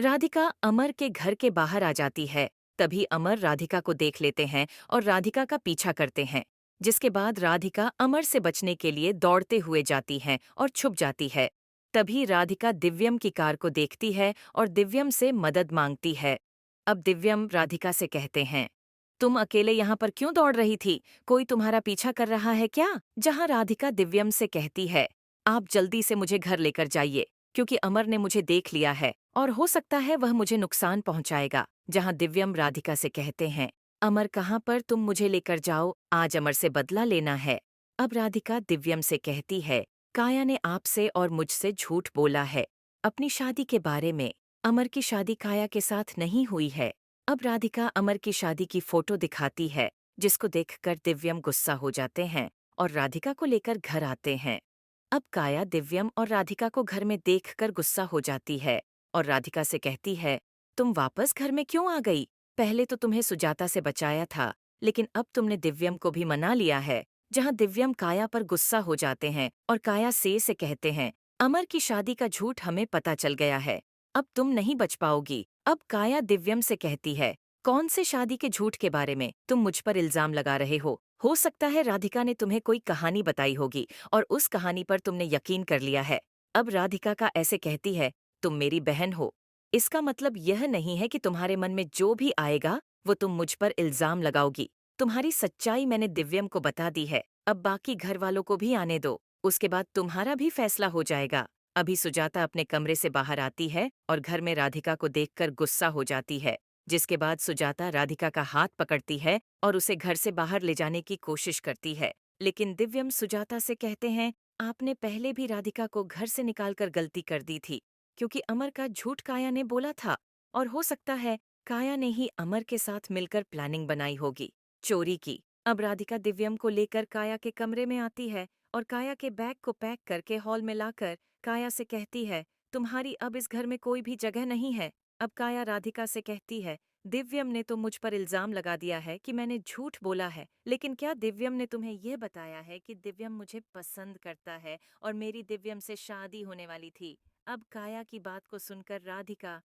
राधिका अमर के घर के बाहर आ जाती है। तभी अमर राधिका को देख लेते हैं और राधिका का पीछा करते हैं। जिसके बाद राधिका अमर से बचने के लिए दौड़ते हुए जाती हैं और छुप जाती है। तभी राधिका दिव्यम की कार को देखती है और दिव्यम से मदद मांगती है। अब दिव्यम राधिका से कहते हैं, तुम अकेले यहाँ पर क्यों दौड़ रही थी? कोई तुम्हारा पीछा कर रहा है क्या? जहाँ राधिका दिव्यम से कहती है, आप जल्दी से मुझे घर लेकर जाइए, क्योंकि अमर ने मुझे देख लिया है और हो सकता है वह मुझे नुकसान पहुंचाएगा। जहां दिव्यम राधिका से कहते हैं, अमर कहाँ पर, तुम मुझे लेकर जाओ, आज अमर से बदला लेना है। अब राधिका दिव्यम से कहती है, काया ने आपसे और मुझसे झूठ बोला है अपनी शादी के बारे में। अमर की शादी काया के साथ नहीं हुई है। अब राधिका अमर की शादी की फोटो दिखाती है, जिसको देखकर दिव्यम गुस्सा हो जाते हैं और राधिका को लेकर घर आते हैं। अब काया दिव्यम और राधिका को घर में देखकर गुस्सा हो जाती है और राधिका से कहती है, तुम वापस घर में क्यों आ गई? पहले तो तुम्हें सुजाता से बचाया था, लेकिन अब तुमने दिव्यम को भी मना लिया है। जहां दिव्यम काया पर गुस्सा हो जाते हैं और काया से कहते हैं, अमर की शादी का झूठ हमें पता चल गया है, अब तुम नहीं बच पाओगी। अब काया दिव्यम से कहती है, कौन से शादी के झूठ के बारे में तुम मुझ पर इल्जाम लगा रहे हो? हो सकता है राधिका ने तुम्हें कोई कहानी बताई होगी और उस कहानी पर तुमने यकीन कर लिया है। अब राधिका का ऐसे कहती है, तुम मेरी बहन हो, इसका मतलब यह नहीं है कि तुम्हारे मन में जो भी आएगा वो तुम मुझ पर इल्जाम लगाओगी। तुम्हारी सच्चाई मैंने दिव्यम को बता दी है, अब बाकी घर वालों को भी आने दो, उसके बाद तुम्हारा भी फैसला हो जाएगा। अभी सुजाता अपने कमरे से बाहर आती है और घर में राधिका को देखकर गुस्सा हो जाती है। जिसके बाद सुजाता राधिका का हाथ पकड़ती है और उसे घर से बाहर ले जाने की कोशिश करती है। लेकिन दिव्यम सुजाता से कहते हैं, आपने पहले भी राधिका को घर से निकालकर गलती कर दी थी, क्योंकि अमर का झूठ काया ने बोला था और हो सकता है काया ने ही अमर के साथ मिलकर प्लानिंग बनाई होगी चोरी की। अब राधिका दिव्यम को लेकर काया के कमरे में आती है और काया के बैग को पैक करके हॉल में लाकर काया से कहती है, तुम्हारी अब इस घर में कोई भी जगह नहीं है। अब काया राधिका से कहती है, दिव्यम ने तो मुझ पर इल्जाम लगा दिया है कि मैंने झूठ बोला है, लेकिन क्या दिव्यम ने तुम्हें यह बताया है कि दिव्यम मुझे पसंद करता है और मेरी दिव्यम से शादी होने वाली थी? अब काया की बात को सुनकर राधिका